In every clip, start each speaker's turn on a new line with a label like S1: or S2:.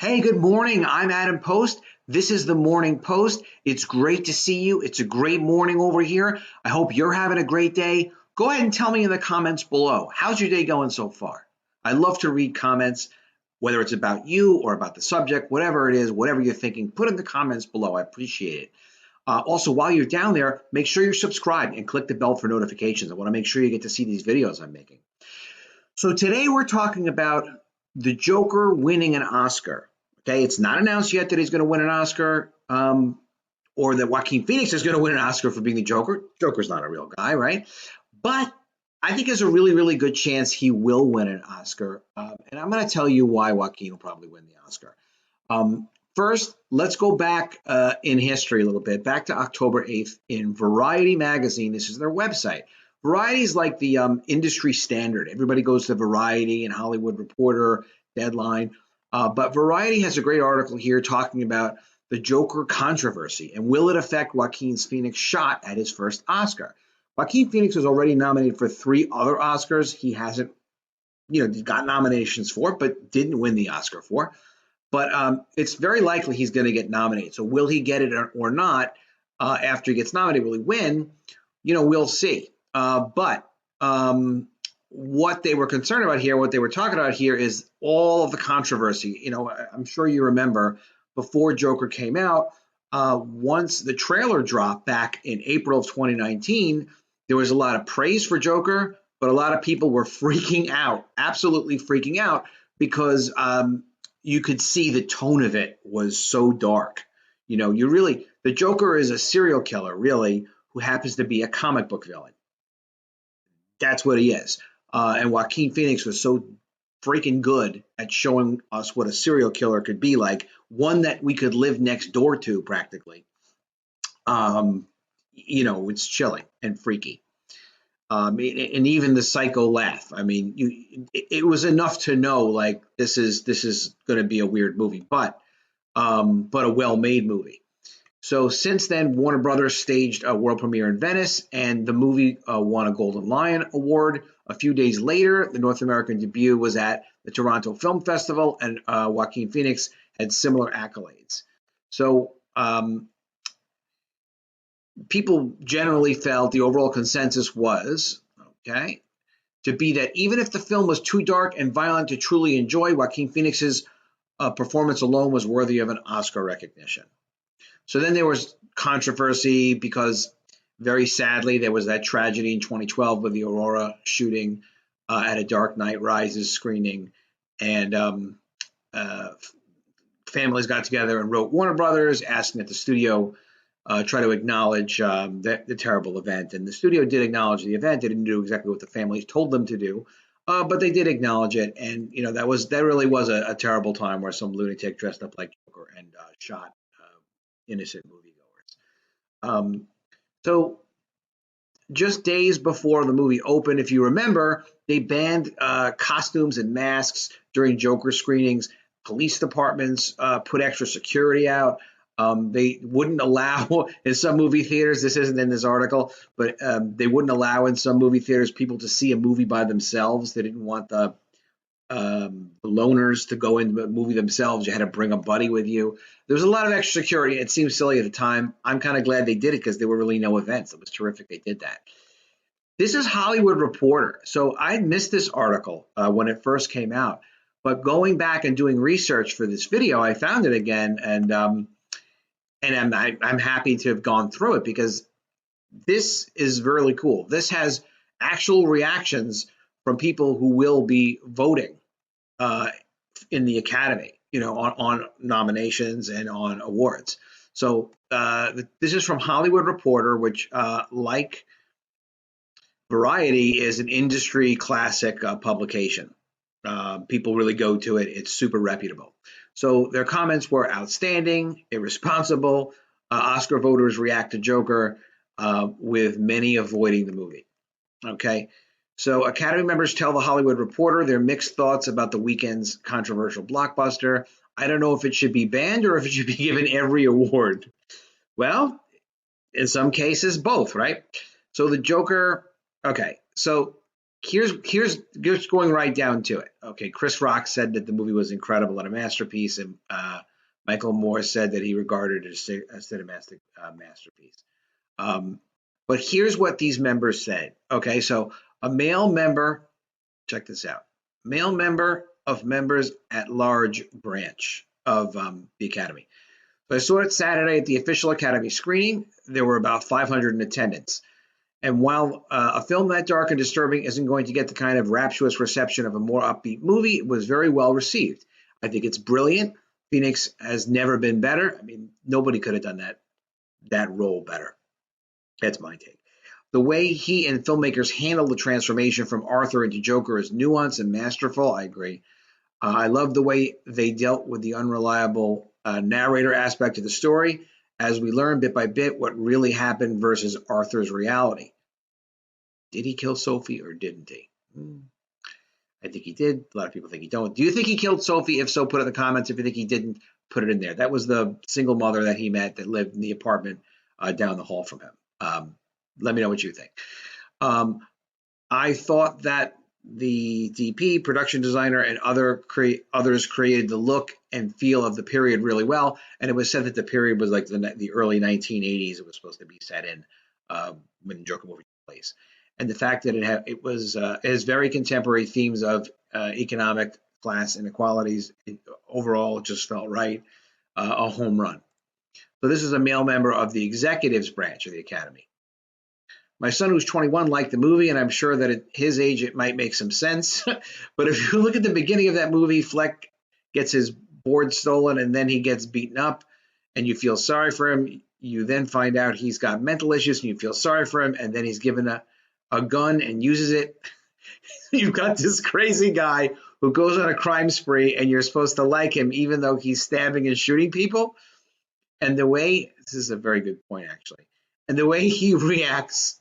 S1: Hey, good morning. I'm Adam Post. This is the Morning Post. It's great to see you. It's a great morning over here. I hope you're having a great day. Go ahead and tell me in the comments below. How's your day going so far? I love to read comments, whether it's about you or about the subject, whatever it is, whatever you're thinking, put in the comments below. I appreciate it. Also, while you're down there, make sure you're subscribed and click the bell for notifications. I want to make sure you get to see these videos I'm making. So today we're talking about the Joker winning an Oscar. Okay, it's not announced yet that he's going to win an Oscar, or that Joaquin Phoenix is going to win an Oscar for being the Joker. Joker's not a real guy, right? But I think there's a really, really good chance he will win an Oscar, and I'm going to tell you why Joaquin will probably win the Oscar. First, let's go back in history a little bit, back to October 8th in Variety magazine. This is their website. Variety is like the industry standard. Everybody goes to Variety and Hollywood Reporter, Deadline. But Variety has a great article here talking about the Joker controversy and will it affect Joaquin Phoenix's shot at his first Oscar. Joaquin Phoenix was already nominated for 3 other Oscars. He hasn't, got nominations for, but didn't win the Oscar for. But it's very likely he's going to get nominated. So will he get it or not after he gets nominated? Will he win? We'll see. But what they were concerned about here, what they were talking about here is all of the controversy. I'm sure you remember before Joker came out, once the trailer dropped back in April of 2019, there was a lot of praise for Joker, but a lot of people were freaking out, absolutely freaking out, because you could see the tone of it was so dark. The Joker is a serial killer, really, who happens to be a comic book villain. That's what he is. And Joaquin Phoenix was so freaking good at showing us what a serial killer could be like, one that we could live next door to practically. It's chilling and freaky. And even the psycho laugh. I mean, it was enough to know like this is going to be a weird movie, but a well-made movie. So since then, Warner Brothers staged a world premiere in Venice, and the movie won a Golden Lion Award. A few days later, the North American debut was at the Toronto Film Festival, and Joaquin Phoenix had similar accolades. So people generally felt the overall consensus was, to be that even if the film was too dark and violent to truly enjoy, Joaquin Phoenix's performance alone was worthy of an Oscar recognition. So then there was controversy because, very sadly, there was that tragedy in 2012 with the Aurora shooting at a Dark Knight Rises screening. And families got together and wrote Warner Brothers asking that the studio try to acknowledge the terrible event. And the studio did acknowledge the event. They didn't do exactly what the families told them to do, but they did acknowledge it. And, that really was a terrible time where some lunatic dressed up like Joker and shot innocent moviegoers. So just days before the movie opened, if you remember, they banned costumes and masks during Joker screenings. Police departments put extra security out. They wouldn't allow in some movie theaters, this isn't in this article, but they wouldn't allow in some movie theaters people to see a movie by themselves. They didn't want the loners to go into the movie themselves. You had to bring a buddy with you. There was a lot of extra security. It seemed silly at the time. I'm kind of glad they did it because there were really no events. It was terrific they did that. This is Hollywood Reporter. So I missed this article when it first came out, but going back and doing research for this video, I found it again, and I'm happy to have gone through it because this is really cool. This has actual reactions from people who will be voting in the Academy, on nominations and on awards. So this is from Hollywood Reporter, which, like Variety, is an industry classic publication. People really go to it. It's super reputable. So their comments were outstanding, irresponsible. Oscar voters react to Joker, with many avoiding the movie. Okay. So Academy members tell The Hollywood Reporter their mixed thoughts about the weekend's controversial blockbuster. I don't know if it should be banned or if it should be given every award. Well, in some cases, both, right? So the Joker, okay. So Here's just going right down to it. Okay, Chris Rock said that the movie was incredible and a masterpiece, and Michael Moore said that he regarded it as a cinematic masterpiece. Um, but here's what these members said. Okay, so a male member, check this out, male member of members at large branch of the Academy. So I saw it Saturday at the official Academy screening. There were about 500 in attendance. And while a film that dark and disturbing isn't going to get the kind of rapturous reception of a more upbeat movie, it was very well received. I think it's brilliant. Phoenix has never been better. I mean, nobody could have done that role better. That's my take. The way he and filmmakers handle the transformation from Arthur into Joker is nuanced and masterful. I agree. I love the way they dealt with the unreliable narrator aspect of the story as we learn bit by bit what really happened versus Arthur's reality. Did he kill Sophie or didn't he? I think he did. A lot of people think he don't. Do you think he killed Sophie? If so, put it in the comments. If you think he didn't, put it in there. That was the single mother that he met that lived in the apartment down the hall from him. Let me know what you think. I thought that the DP, production designer, and others created the look and feel of the period really well. And it was said that the period was like the early 1980s. It was supposed to be set in when Joker movie took place. And the fact that it has very contemporary themes of economic class inequalities. Overall, it just felt right. A home run. So this is a male member of the executives branch of the Academy. My son, who's 21, liked the movie, and I'm sure that at his age it might make some sense. But if you look at the beginning of that movie, Fleck gets his board stolen, and then he gets beaten up, and you feel sorry for him. You then find out he's got mental issues, and you feel sorry for him, and then he's given a gun and uses it. You've got this crazy guy who goes on a crime spree, and you're supposed to like him even though he's stabbing and shooting people. And the way, this is a very good point, actually, and the way he reacts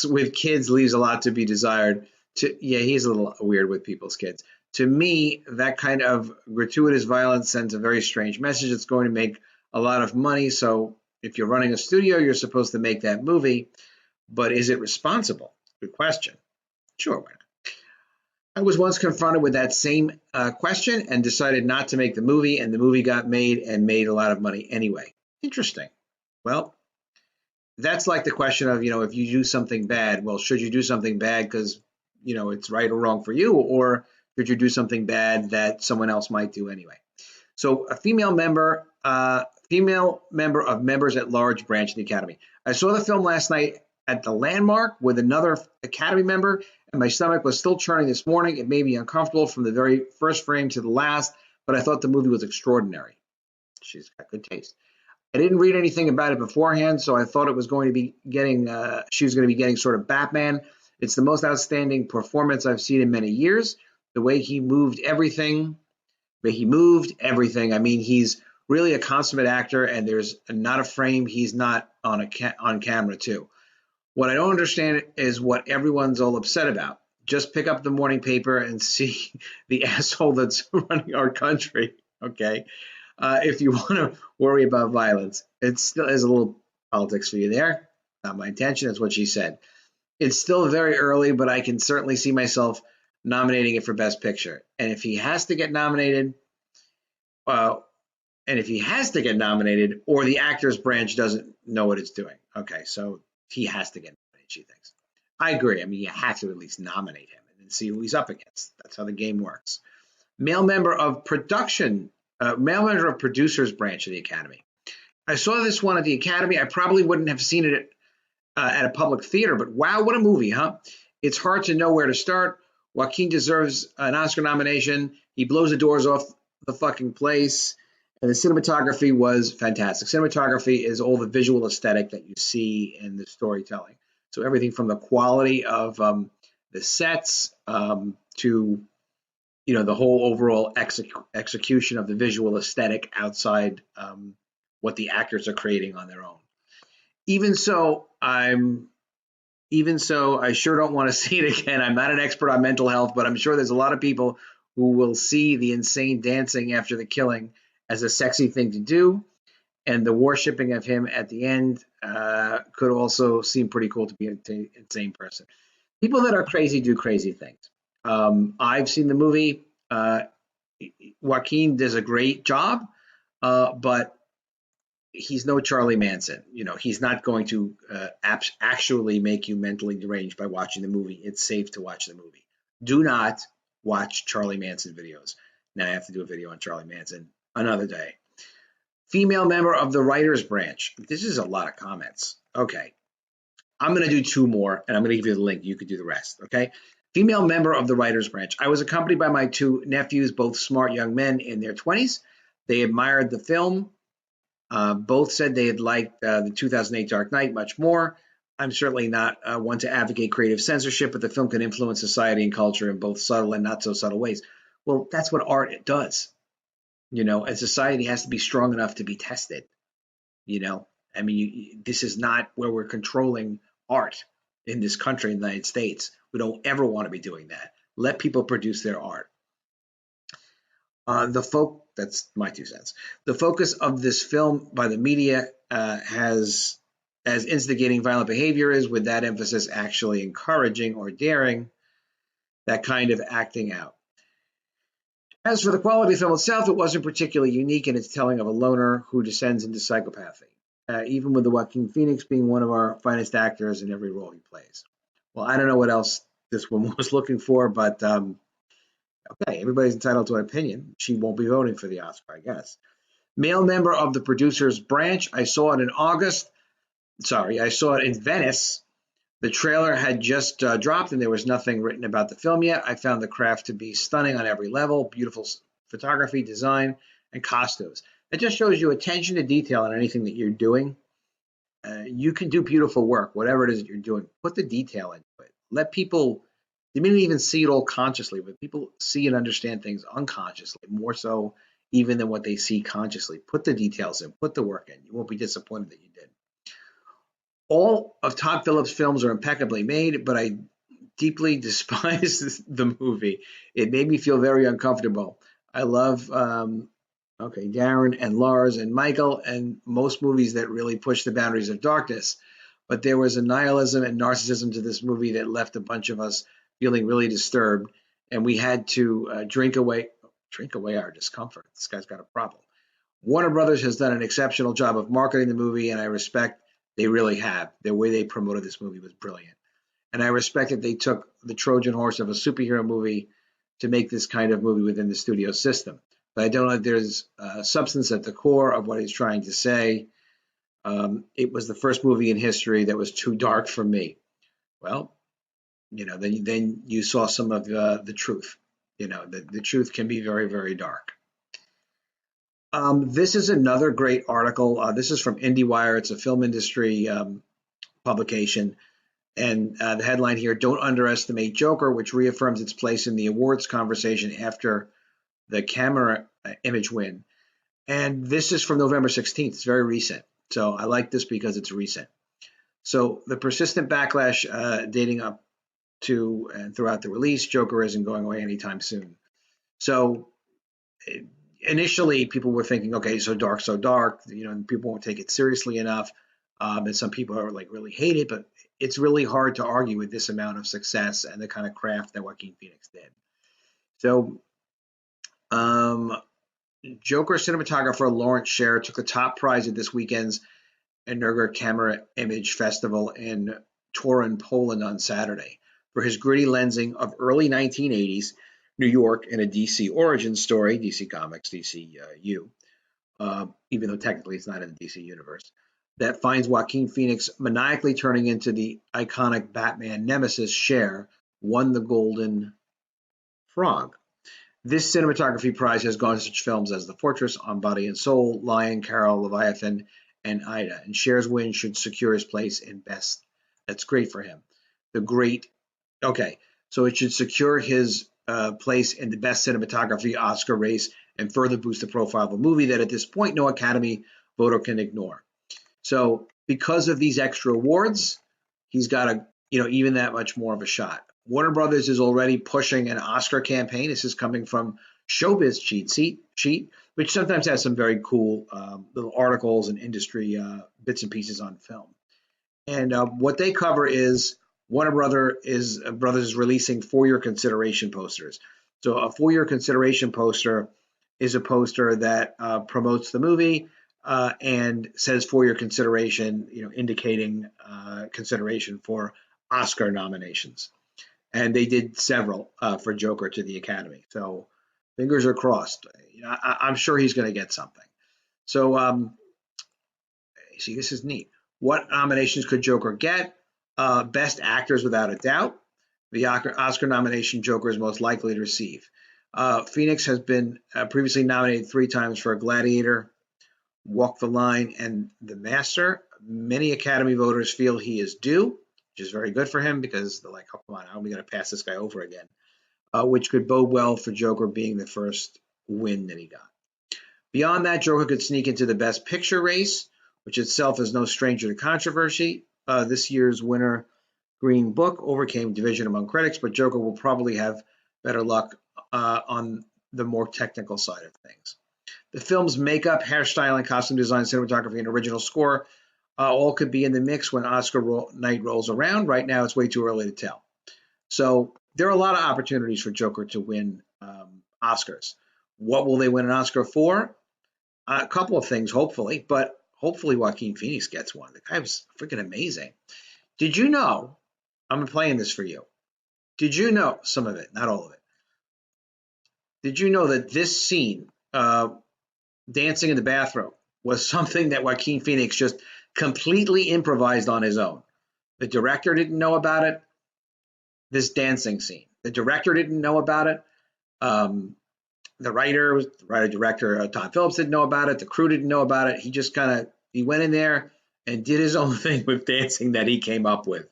S1: with kids leaves a lot to be desired. He's a little weird with people's kids. To me, that kind of gratuitous violence sends a very strange message. It's going to make a lot of money. So if you're running a studio, you're supposed to make that movie. But is it responsible? Good question. Sure, why not? I was once confronted with that same question and decided not to make the movie, and the movie got made and made a lot of money anyway. Interesting. Well, that's like the question of, if you do something bad, well, should you do something bad because, it's right or wrong for you, or should you do something bad that someone else might do anyway? So a female member of members at large branch of the Academy. I saw the film last night at the Landmark with another Academy member, and my stomach was still churning this morning. It made me uncomfortable from the very first frame to the last, but I thought the movie was extraordinary. She's got good taste. I didn't read anything about it beforehand, so I thought it was going to be getting, she was going to be getting sort of Batman. It's the most outstanding performance I've seen in many years. The way he moved everything. I mean, he's really a consummate actor, and there's not a frame he's not on camera too. What I don't understand is what everyone's all upset about. Just pick up the morning paper and see the asshole that's running our country, okay? If you want to worry about violence. It still is a little politics for you there. Not my intention. That's what she said. It's still very early, but I can certainly see myself nominating it for Best Picture. And if he has to get nominated, or the actors branch doesn't know what it's doing. Okay, so he has to get nominated, she thinks. I agree. I mean, you have to at least nominate him and see who he's up against. That's how the game works. Male member of producers branch of the Academy. I saw this one at the Academy. I probably wouldn't have seen it at a public theater, but wow, what a movie, huh? It's hard to know where to start. Joaquin deserves an Oscar nomination. He blows the doors off the fucking place. And the cinematography was fantastic. Cinematography is all the visual aesthetic that you see in the storytelling. So everything from the quality of the sets to the whole overall execution of the visual aesthetic outside what the actors are creating on their own. Even so, I sure don't want to see it again. I'm not an expert on mental health, but I'm sure there's a lot of people who will see the insane dancing after the killing as a sexy thing to do, and the worshipping of him at the end could also seem pretty cool to be an insane person. People that are crazy do crazy things. I've seen the movie. Joaquin does a great job, but he's no Charlie Manson. He's not going to actually make you mentally deranged by watching the movie. It's safe to watch the movie. Do not watch Charlie Manson videos. Now I have to do a video on Charlie Manson another day. Female member of the writers branch. This is a lot of comments. Okay. I'm going to do two more, and I'm going to give you the link. You could do the rest. Okay. Female member of the writers branch. I was accompanied by my two nephews, both smart young men in their 20s. They admired the film. Both said they had liked the 2008 Dark Knight much more. I'm certainly not one to advocate creative censorship, but the film can influence society and culture in both subtle and not so subtle ways. Well, that's what art does. And society has to be strong enough to be tested. I mean, this is not where we're controlling art in this country, in the United States. We don't ever want to be doing that. Let people produce their art. That's my 2 cents. The focus of this film by the media has as instigating violent behavior is, with that emphasis actually encouraging or daring that kind of acting out. As for the quality of the film itself, it wasn't particularly unique in its telling of a loner who descends into psychopathy, even with the Joaquin Phoenix being one of our finest actors in every role he plays. Well, I don't know what else this woman was looking for, but okay, everybody's entitled to an opinion. She won't be voting for the Oscar, I guess. Male member of the producers branch. I saw it in August. Sorry, I saw it in Venice. The trailer had just dropped and there was nothing written about the film yet. I found the craft to be stunning on every level. Beautiful photography, design, and costumes. It just shows you attention to detail in anything that you're doing. You can do beautiful work, whatever it is that you're doing. Put the detail into it. Let people, they may not even see it all consciously, but people see and understand things unconsciously, more so even than what they see consciously. Put the details in, put the work in. You won't be disappointed that you did. All of Todd Phillips' films are impeccably made, but I deeply despise the movie. It made me feel very uncomfortable. I love Darren and Lars and Michael and most movies that really push the boundaries of darkness. But there was a nihilism and narcissism to this movie that left a bunch of us feeling really disturbed, and we had to drink away our discomfort. This guy's got a problem. Warner Brothers has done an exceptional job of marketing the movie, and I respect they really have. The way they promoted this movie was brilliant. And I respect that they took the Trojan horse of a superhero movie to make this kind of movie within the studio system. But I don't know if there's substance at the core of what he's trying to say. It was the first movie in history that was too dark for me. Well, then you saw some of the truth. The truth can be very, very dark. This is another great article. This is from IndieWire. It's a film industry publication. And the headline here, don't underestimate Joker, which reaffirms its place in the awards conversation after the camera image win. And this is from November 16th. It's very recent. So I like this because it's recent. So the persistent backlash dating up to and throughout the release, Joker isn't going away anytime soon. So initially people were thinking, okay, so dark, and people won't take it seriously enough. And some people are like really hate it, but it's really hard to argue with this amount of success and the kind of craft that Joaquin Phoenix did. So Joker cinematographer Lawrence Sher took the top prize at this weekend's Energa Camera Image Festival in Turin, Poland on Saturday for his gritty lensing of early 1980s New York in a DC origin story, DC Comics, DCU, even though technically it's not in the DC universe, that finds Joaquin Phoenix maniacally turning into the iconic Batman nemesis. Cher won the Golden Frog. This cinematography prize has gone to such films as The Fortress, On Body and Soul, Lion, Carol, Leviathan, and Ida. And Cher's win should secure his place in Best. That's great for him. So it should secure his place in the Best Cinematography Oscar race and further boost the profile of a movie that at this point no Academy voter can ignore. So because of these extra awards, he's got even that much more of a shot. Warner Brothers is already pushing an Oscar campaign. This is coming from Showbiz Sheet, which sometimes has some very cool little articles and industry bits and pieces on film. And what they cover is Warner Brothers is releasing for your consideration posters. So a for your consideration poster is a poster that promotes the movie and says for your consideration, indicating consideration for Oscar nominations. And they did several for Joker to the Academy. So fingers are crossed. I'm sure he's going to get something. So see, this is neat. What nominations could Joker get? Best actors, without a doubt. The Oscar nomination Joker is most likely to receive. Phoenix has been previously nominated 3 times for Gladiator, Walk the Line, and The Master. Many Academy voters feel he is due, which is very good for him because they're like, oh, come on, how are we going to pass this guy over again? Which could bode well for Joker being the first win that he got. Beyond that, Joker could sneak into the Best Picture race, which itself is no stranger to controversy. This year's winner, Green Book, overcame division among critics, but Joker will probably have better luck on the more technical side of things. The film's makeup, hairstyling, costume design, cinematography, and original score all could be in the mix when Oscar night rolls around. Right now, it's way too early to tell. So there are a lot of opportunities for Joker to win Oscars. What will they win an Oscar for? A couple of things, hopefully, but hopefully Joaquin Phoenix gets one. The guy was freaking amazing. Did you know, I'm playing this for you. Did you know, some of it, not all of it. Did you know that this scene, dancing in the bathroom, was something that Joaquin Phoenix just completely improvised on his own? The director didn't know about it, this dancing scene. The director didn't know about it. The writer-director, Todd Phillips didn't know about it. The crew didn't know about it. He just he went in there and did his own thing with dancing that he came up with.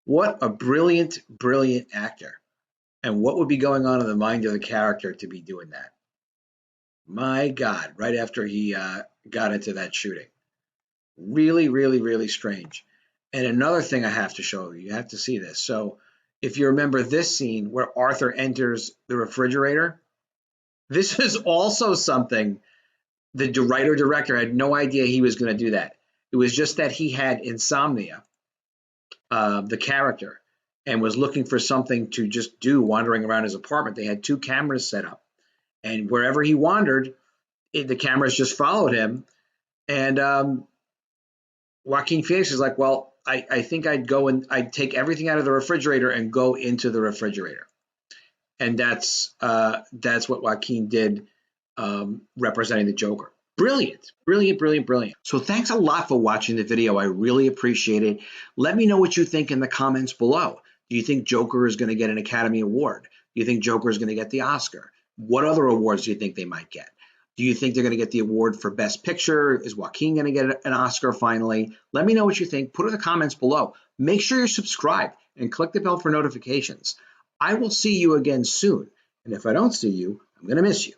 S1: What a brilliant, brilliant actor. And what would be going on in the mind of the character to be doing that? My God, right after he got into that shooting. Really, really, really strange. And another thing I have to show you, you have to see this. So if you remember this scene where Arthur enters the refrigerator, this is also something the writer-director had no idea he was going to do that. It was just that he had insomnia, the character, and was looking for something to just do wandering around his apartment. They had 2 cameras set up. And wherever he wandered, the cameras just followed him. And Joaquin Phoenix is like, well, I think I'd take everything out of the refrigerator and go into the refrigerator. And that's what Joaquin did, representing the Joker. Brilliant, brilliant, brilliant, brilliant. So thanks a lot for watching the video. I really appreciate it. Let me know what you think in the comments below. Do you think Joker is going to get an Academy Award? Do you think Joker is going to get the Oscar? What other awards do you think they might get? Do you think they're going to get the award for Best Picture? Is Joaquin going to get an Oscar finally? Let me know what you think. Put it in the comments below. Make sure you're subscribed and click the bell for notifications. I will see you again soon. And if I don't see you, I'm going to miss you.